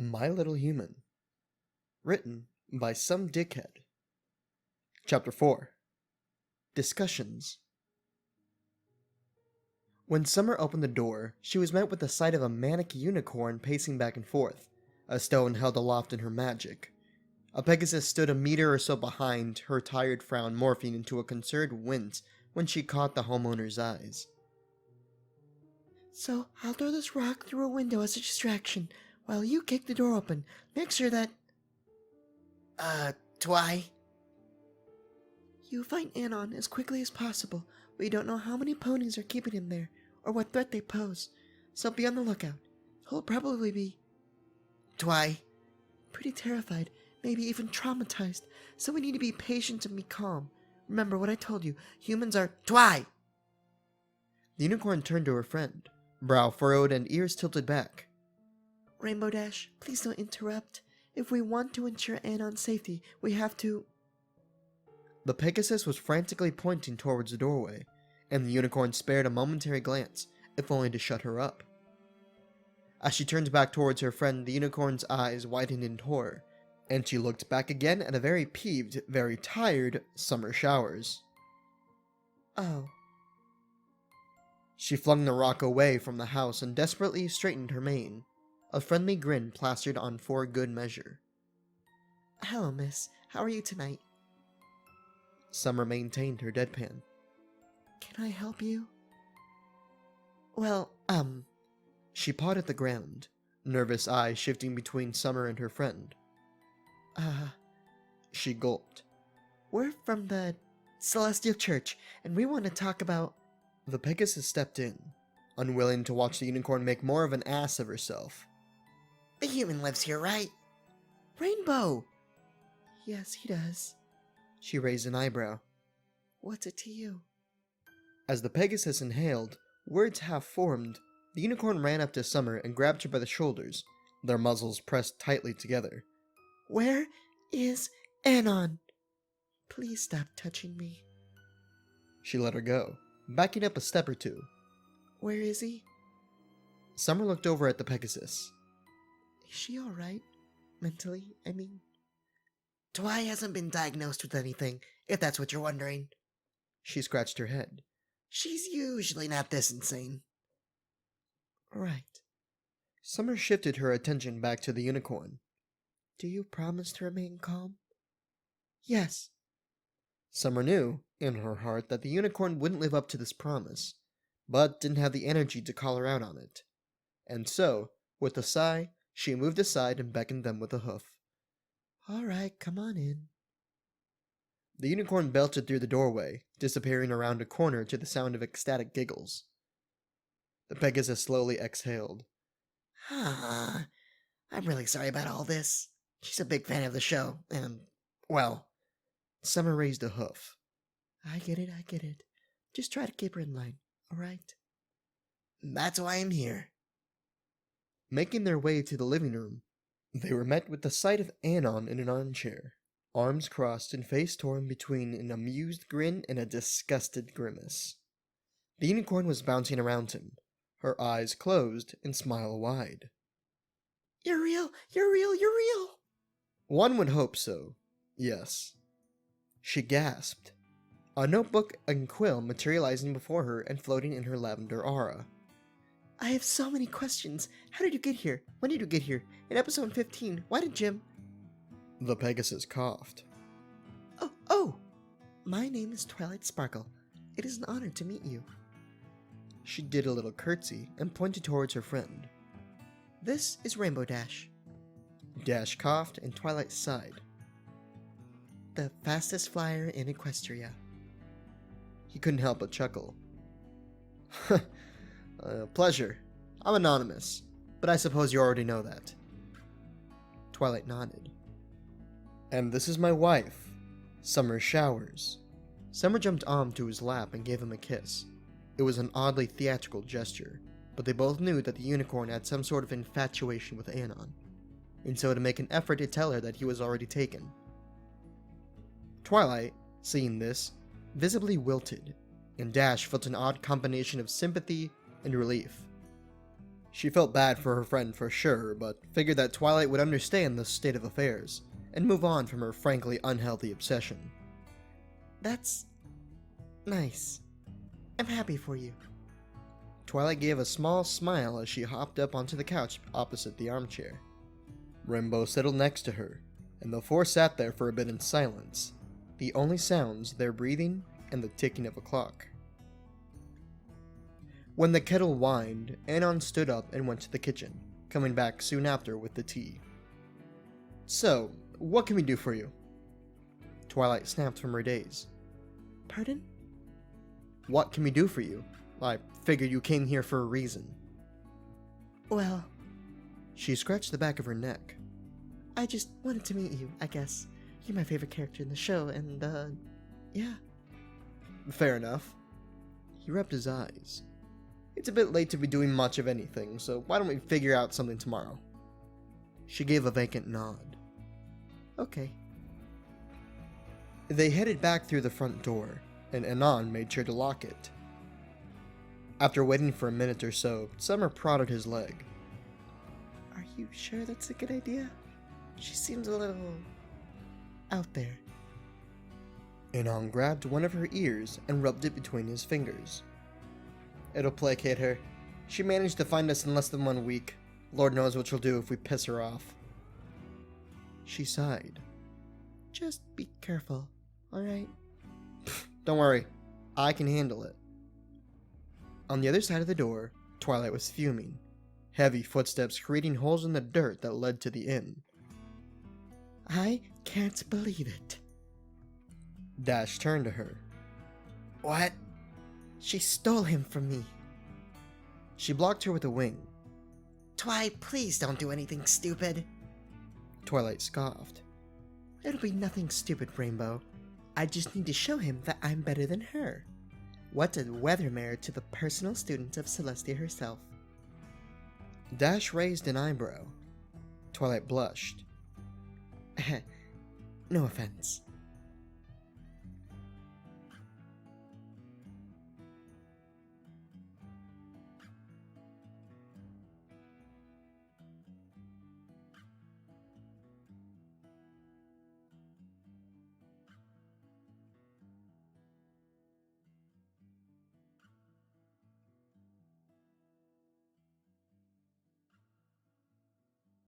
My Little Human. Written by some dickhead. Chapter 4. Discussions. When Summer opened the door, she was met with the sight of a manic unicorn pacing back and forth, a stone held aloft in her magic. A Pegasus stood a meter or so behind, her tired frown morphing into a concerned wince when she caught the homeowner's eyes. So, I'll throw this rock through a window as a distraction, while you kick the door open. Make sure that... Twy? You find Anon as quickly as possible. We don't know how many ponies are keeping him there, or what threat they pose, so be on the lookout. He'll probably be... Twy? Pretty terrified, maybe even traumatized, so we need to be patient and be calm. Remember what I told you, humans are... Twy! The unicorn turned to her friend, brow furrowed and ears tilted back. Rainbow Dash, please don't interrupt. If we want to ensure Anon's safety, we have to... The Pegasus was frantically pointing towards the doorway, and the unicorn spared a momentary glance, if only to shut her up. As she turned back towards her friend, the unicorn's eyes widened in horror, and she looked back again at a very peeved, very tired Summer Showers. Oh. She flung the rock away from the house and desperately straightened her mane, a friendly grin plastered on for good measure. Hello, miss. How are you tonight? Summer maintained her deadpan. Can I help you? Well, She pawed at the ground, nervous eyes shifting between Summer and her friend. She gulped. We're from the Celestial Church, and we want to talk about... The Pegasus stepped in, unwilling to watch the unicorn make more of an ass of herself. The human lives here, right? Rainbow! Yes, he does. She raised an eyebrow. What's it to you? As the Pegasus inhaled, words half formed, the unicorn ran up to Summer and grabbed her by the shoulders, their muzzles pressed tightly together. Where is Anon? Please stop touching me. She let her go, backing up a step or two. Where is he? Summer looked over at the Pegasus. Is she alright? Mentally, I mean? Twy hasn't been diagnosed with anything, if that's what you're wondering. She scratched her head. She's usually not this insane. Right. Summer shifted her attention back to the unicorn. Do you promise to remain calm? Yes. Summer knew, in her heart, that the unicorn wouldn't live up to this promise, but didn't have the energy to call her out on it. And so, with a sigh, she moved aside and beckoned them with a hoof. All right, come on in. The unicorn belted through the doorway, disappearing around a corner to the sound of ecstatic giggles. The Pegasus slowly exhaled. I'm really sorry about all this. She's a big fan of the show, and, well... Summer raised a hoof. I get it. Just try to keep her in line, alright? That's why I'm here. Making their way to the living room, they were met with the sight of Anon in an armchair, arms crossed and face torn between an amused grin and a disgusted grimace. The unicorn was bouncing around him, her eyes closed and smile wide. You're real! One would hope so, yes. She gasped, a notebook and quill materializing before her and floating in her lavender aura. I have so many questions. How did you get here? When did you get here? In episode 15, why did Jim... The Pegasus coughed. Oh! My name is Twilight Sparkle. It is an honor to meet you. She did a little curtsy and pointed towards her friend. This is Rainbow Dash. Dash coughed and Twilight sighed. The fastest flyer in Equestria. He couldn't help but chuckle. Pleasure. I'm anonymous, but I suppose you already know that. Twilight nodded. And this is my wife, Summer Showers. Summer jumped onto his lap and gave him a kiss. It was an oddly theatrical gesture, but they both knew that the unicorn had some sort of infatuation with Anon, and so to make an effort to tell her that he was already taken. Twilight, seeing this, visibly wilted, and Dash felt an odd combination of sympathy and relief. She felt bad for her friend for sure, but figured that Twilight would understand the state of affairs and move on from her frankly unhealthy obsession. That's nice. I'm happy for you. Twilight gave a small smile as she hopped up onto the couch opposite the armchair. Rainbow settled next to her, and the four sat there for a bit in silence, the only sounds their breathing and the ticking of a clock. When the kettle whined, Anon stood up and went to the kitchen, coming back soon after with the tea. "So, what can we do for you?" Twilight snapped from her daze. Pardon? "What can we do for you? I figured you came here for a reason." Well, She scratched the back of her neck. I just wanted to meet you, I guess. You're my favorite character in the show, and, yeah. "Fair enough." He rubbed his eyes. "It's a bit late to be doing much of anything, so why don't we figure out something tomorrow?" She gave a vacant nod. Okay. They headed back through the front door, and Anon made sure to lock it. After waiting for a minute or so, Summer prodded his leg. Are you sure that's a good idea? She seems a little out there. Anon grabbed one of her ears and rubbed it between his fingers. "It'll placate her. She managed to find us in less than 1 week. Lord knows what she'll do if we piss her off." She sighed. Just be careful, alright? "Don't worry. I can handle it." On the other side of the door, Twilight was fuming. Heavy footsteps creating holes in the dirt that led to the inn. I can't believe it. Dash turned to her. What? She stole him from me. She blocked her with a wing. Twi, please don't do anything stupid. Twilight scoffed. It'll be nothing stupid, Rainbow. I just need to show him that I'm better than her. What a weathermare to the personal student of Celestia herself. Dash raised an eyebrow. Twilight blushed. No offense.